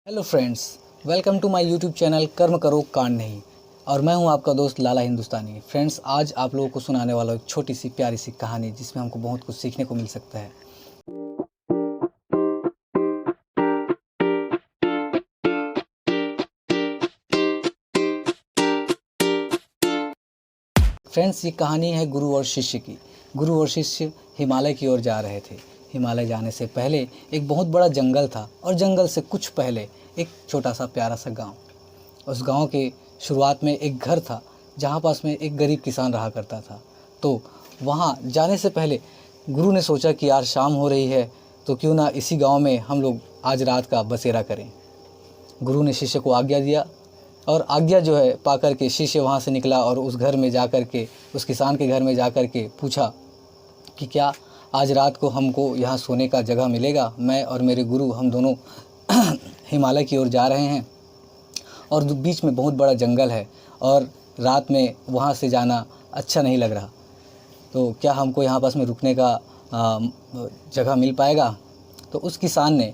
Hello friends, welcome to my YouTube channel कर्म करो कांड नहीं। और मैं हूं आपका दोस्त लाला हिंदुस्तानी। फ्रेंड्स, आज आप लोगों को सुनाने वाला हूं एक छोटी सी प्यारी सी कहानी जिसमें हमको बहुत कुछ सीखने को मिल सकता है। फ्रेंड्स, ये कहानी है गुरु और शिष्य की। गुरु और शिष्य हिमालय की ओर जा रहे थे। हिमालय जाने से पहले एक बहुत बड़ा जंगल था और जंगल से कुछ पहले एक छोटा सा प्यारा सा गाँव। उस गांव के शुरुआत में एक घर था जहाँ पास में एक गरीब किसान रहा करता था। तो वहाँ जाने से पहले गुरु ने सोचा कि यार शाम हो रही है, तो क्यों ना इसी गांव में हम लोग आज रात का बसेरा करें। गुरु ने शिष्य को आज्ञा दिया और आज्ञा जो है पा कर के शिष्य वहाँ से निकला और उस घर में जा कर के, उस किसान के घर में जा कर के पूछा कि क्या आज रात को हमको यहाँ सोने का जगह मिलेगा। मैं और मेरे गुरु हम दोनों हिमालय की ओर जा रहे हैं और बीच में बहुत बड़ा जंगल है और रात में वहाँ से जाना अच्छा नहीं लग रहा, तो क्या हमको यहाँ पास में रुकने का जगह मिल पाएगा। तो उस किसान ने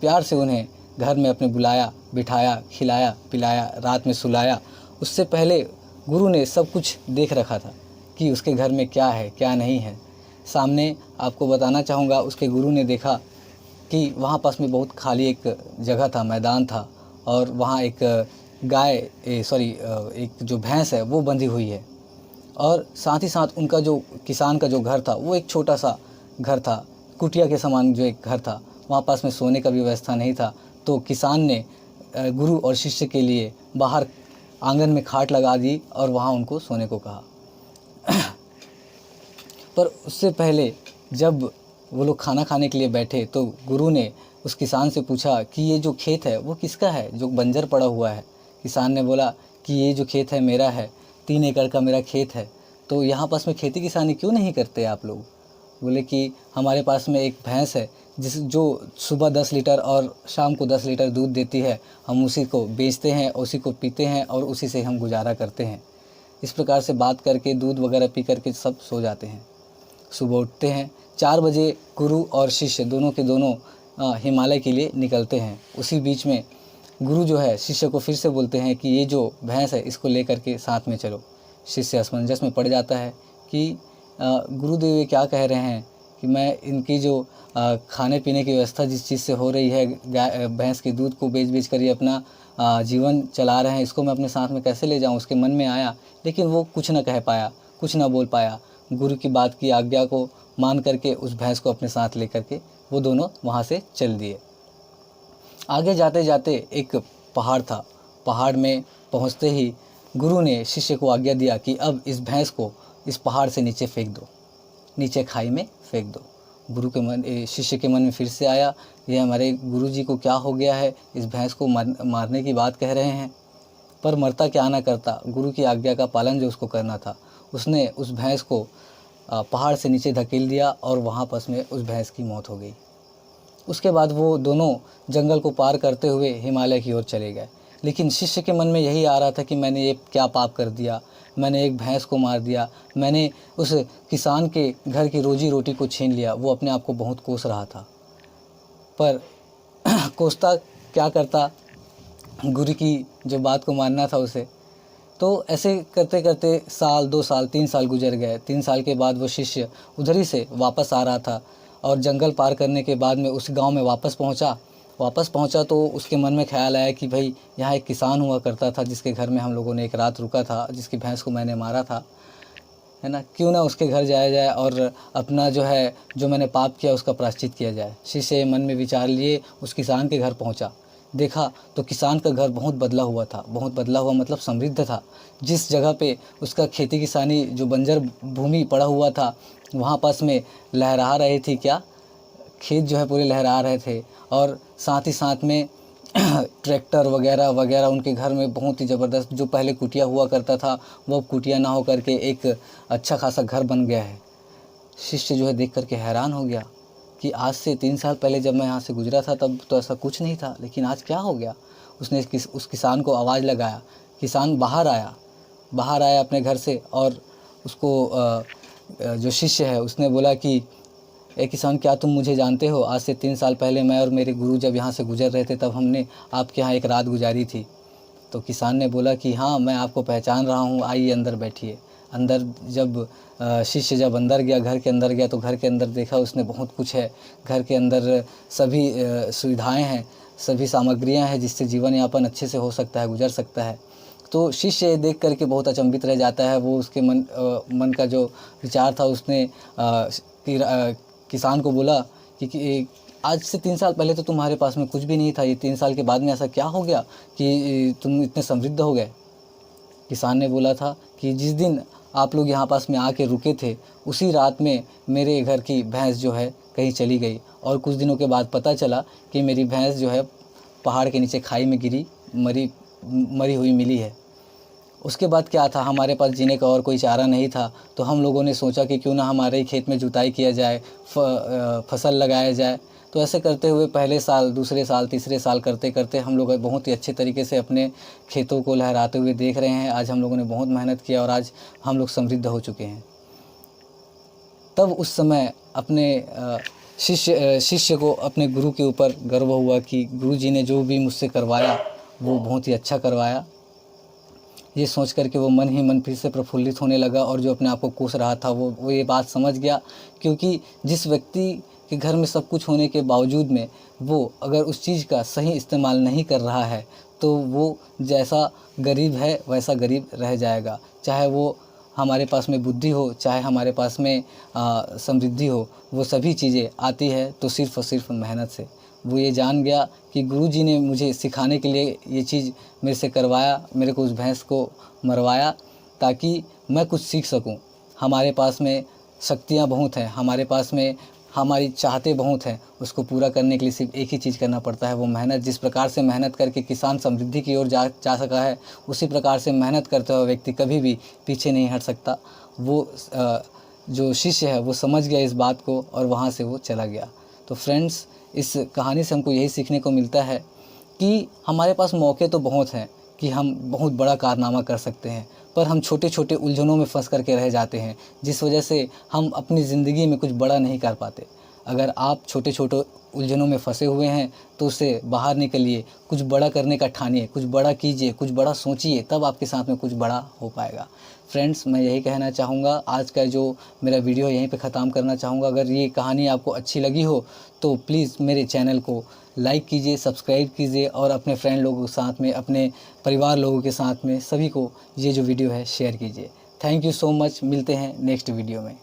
प्यार से उन्हें घर में अपने बुलाया, बिठाया, खिलाया, पिलाया, रात में सुलाया। उससे पहले गुरु ने सब कुछ देख रखा था कि उसके घर में क्या है क्या नहीं है। सामने आपको बताना चाहूँगा, उसके गुरु ने देखा कि वहाँ पास में बहुत खाली एक जगह था, मैदान था और वहाँ एक एक जो भैंस है वो बंधी हुई है। और साथ ही साथ उनका जो किसान का जो घर था वो एक छोटा सा घर था, कुटिया के समान जो एक घर था। वहाँ पास में सोने का भी व्यवस्था नहीं था। तो किसान ने गुरु और शिष्य के लिए बाहर आंगन में खाट लगा दी और वहाँ उनको सोने को कहा। पर उससे पहले जब वो लोग खाना खाने के लिए बैठे तो गुरु ने उस किसान से पूछा कि ये जो खेत है वो किसका है, जो बंजर पड़ा हुआ है। किसान ने बोला कि ये जो खेत है मेरा है, 3 एकड़ का मेरा खेत है। तो यहाँ पास में खेती किसानी क्यों नहीं करते आप लोग। बोले कि हमारे पास में एक भैंस है जो सुबह 10 लीटर और शाम को 10 लीटर दूध देती है। हम उसी को बेचते हैं, उसी को पीते हैं और उसी से हम गुजारा करते हैं। इस प्रकार से बात करके दूध वगैरह पी करके सब सो जाते हैं। सुबह उठते हैं 4 बजे गुरु और शिष्य दोनों के दोनों हिमालय के लिए निकलते हैं। उसी बीच में गुरु जो है शिष्य को फिर से बोलते हैं कि ये जो भैंस है इसको लेकर के साथ में चलो। शिष्य असमंजस में पड़ जाता है कि गुरुदेव ये क्या कह रहे हैं कि मैं इनकी जो खाने पीने की व्यवस्था जिस चीज़ से हो रही है, भैंस के दूध को बेच बेच कर ये अपना जीवन चला रहे हैं, इसको मैं अपने साथ में कैसे ले जाऊं। उसके मन में आया लेकिन वो कुछ ना कह पाया, कुछ ना बोल पाया। गुरु की बात की आज्ञा को मान करके उस भैंस को अपने साथ लेकर के वो दोनों वहाँ से चल दिए। आगे जाते जाते एक पहाड़ था। पहाड़ में पहुँचते ही गुरु ने शिष्य को आज्ञा दिया कि अब इस भैंस को इस पहाड़ से नीचे फेंक दो, नीचे खाई में फेंक दो। शिष्य के मन में फिर से आया, ये हमारे गुरु जी को क्या हो गया है, इस भैंस को मारने की बात कह रहे हैं। पर मरता क्या ना करता, गुरु की आज्ञा का पालन जो उसको करना था, उसने उस भैंस को पहाड़ से नीचे धकेल दिया और वहाँ पास में उस भैंस की मौत हो गई। उसके बाद वो दोनों जंगल को पार करते हुए हिमालय की ओर चले गए। लेकिन शिष्य के मन में यही आ रहा था कि मैंने ये क्या पाप कर दिया, मैंने एक भैंस को मार दिया, मैंने उस किसान के घर की रोजी रोटी को छीन लिया। वो अपने आप को बहुत कोस रहा था, पर कोसता क्या करता, गुरु की जो बात को मानना था उसे। तो ऐसे करते करते साल, 2 साल, 3 साल गुजर गए। 3 साल के बाद वो शिष्य उधर ही से वापस आ रहा था और जंगल पार करने के बाद में उस गांव में वापस पहुंचा तो उसके मन में ख्याल आया कि भाई यहाँ एक किसान हुआ करता था जिसके घर में हम लोगों ने एक रात रुका था, जिसकी भैंस को मैंने मारा था, है ना। क्यों ना उसके घर जाया जाए और अपना जो है, जो मैंने पाप किया उसका प्रायश्चित किया जाए। शिष्य मन में विचार लिए उस किसान के घर पहुँचा। देखा तो किसान का घर बहुत बदला हुआ था। बहुत बदला हुआ मतलब समृद्ध था। जिस जगह पे उसका खेती किसानी जो बंजर भूमि पड़ा हुआ था, वहाँ पास में लहरा रही थी, क्या खेत जो है पूरे लहरा रहे थे। और साथ ही साथ में ट्रैक्टर वगैरह वगैरह उनके घर में बहुत ही ज़बरदस्त। जो पहले कुटिया हुआ करता था वो अब कुटिया ना हो करके एक अच्छा खासा घर बन गया है। शिष्य जो है देख करके हैरान हो गया कि आज से 3 साल पहले जब मैं यहाँ से गुजरा था तब तो ऐसा कुछ नहीं था, लेकिन आज क्या हो गया। उसने उस किसान को आवाज़ लगाया। किसान बाहर आया अपने घर से और उसको जो शिष्य है उसने बोला कि ए किसान, क्या तुम मुझे जानते हो? आज से 3 साल पहले मैं और मेरे गुरु जब यहाँ से गुजर रहे थे तब हमने आपके यहाँ एक रात गुजारी थी। तो किसान ने बोला कि हाँ, मैं आपको पहचान रहा हूँ, आइए अंदर बैठिए। अंदर जब शिष्य जब अंदर गया, घर के अंदर गया, तो घर के अंदर देखा उसने बहुत कुछ है। घर के अंदर सभी सुविधाएं हैं, सभी सामग्रियां हैं जिससे जीवन यापन अच्छे से हो सकता है, गुजर सकता है। तो शिष्य ये देख करके बहुत अचंभित रह जाता है। वो उसके मन का जो विचार था उसने किसान को बोला कि आज से 3 साल पहले तो तुम्हारे पास में कुछ भी नहीं था, ये 3 साल के बाद में ऐसा क्या हो गया कि तुम इतने समृद्ध हो गए? किसान ने बोला था कि जिस दिन आप लोग यहाँ पास में आके रुके थे, उसी रात में मेरे घर की भैंस जो है कहीं चली गई, और कुछ दिनों के बाद पता चला कि मेरी भैंस जो है पहाड़ के नीचे खाई में गिरी, मरी हुई मिली है। उसके बाद क्या था, हमारे पास जीने का और कोई चारा नहीं था, तो हम लोगों ने सोचा कि क्यों ना हमारे ही खेत में जुताई किया जाए, फसल लगाया जाए। तो ऐसे करते हुए पहले साल, दूसरे साल, तीसरे साल करते करते हम लोग बहुत ही अच्छे तरीके से अपने खेतों को लहराते हुए देख रहे हैं। आज हम लोगों ने बहुत मेहनत किया और आज हम लोग समृद्ध हो चुके हैं। तब उस समय अपने शिष्य को अपने गुरु के ऊपर गर्व हुआ कि गुरु जी ने जो भी मुझसे करवाया वो बहुत ही अच्छा करवाया। ये सोच करके वो मन ही मन फिर से प्रफुल्लित होने लगा, और जो अपने आप को कोस रहा था वो ये बात समझ गया, क्योंकि जिस व्यक्ति के घर में सब कुछ होने के बावजूद में वो अगर उस चीज़ का सही इस्तेमाल नहीं कर रहा है तो वो जैसा गरीब है वैसा गरीब रह जाएगा। चाहे वो हमारे पास में बुद्धि हो, चाहे हमारे पास में समृद्धि हो, वो सभी चीज़ें आती है तो सिर्फ़ और सिर्फ मेहनत से। वो ये जान गया कि गुरुजी ने मुझे सिखाने के लिए ये चीज़ मेरे से करवाया, मेरे को उस भैंस को मरवाया ताकि मैं कुछ सीख सकूं। हमारे पास में शक्तियां बहुत हैं, हमारे पास में हमारी चाहते बहुत हैं, उसको पूरा करने के लिए सिर्फ एक ही चीज़ करना पड़ता है, वो मेहनत। जिस प्रकार से मेहनत करके किसान समृद्धि की ओर जा सका है, उसी प्रकार से मेहनत करते हुए व्यक्ति कभी भी पीछे नहीं हट सकता। वो जो शिष्य है वो समझ गया इस बात को और वहाँ से वो चला गया। तो फ्रेंड्स, इस कहानी से हमको यही सीखने को मिलता है कि हमारे पास मौके तो बहुत हैं कि हम बहुत बड़ा कारनामा कर सकते हैं, पर हम छोटे छोटे उलझनों में फंस करके रह जाते हैं, जिस वजह से हम अपनी ज़िंदगी में कुछ बड़ा नहीं कर पाते। अगर आप छोटे छोटे उलझनों में फंसे हुए हैं तो उससे बाहर निकलिए, कुछ बड़ा करने का ठानिए, कुछ बड़ा कीजिए, कुछ बड़ा सोचिए, तब आपके साथ में कुछ बड़ा हो पाएगा। फ्रेंड्स, मैं यही कहना चाहूँगा, आज का जो मेरा वीडियो यहीं पे ख़त्म करना चाहूँगा। अगर ये कहानी आपको अच्छी लगी हो तो प्लीज़ मेरे चैनल को लाइक कीजिए, सब्सक्राइब कीजिए और अपने फ्रेंड लोगों के साथ में, अपने परिवार लोगों के साथ में सभी को ये जो वीडियो है शेयर कीजिए। Thank you so much. मिलते हैं नेक्स्ट वीडियो में।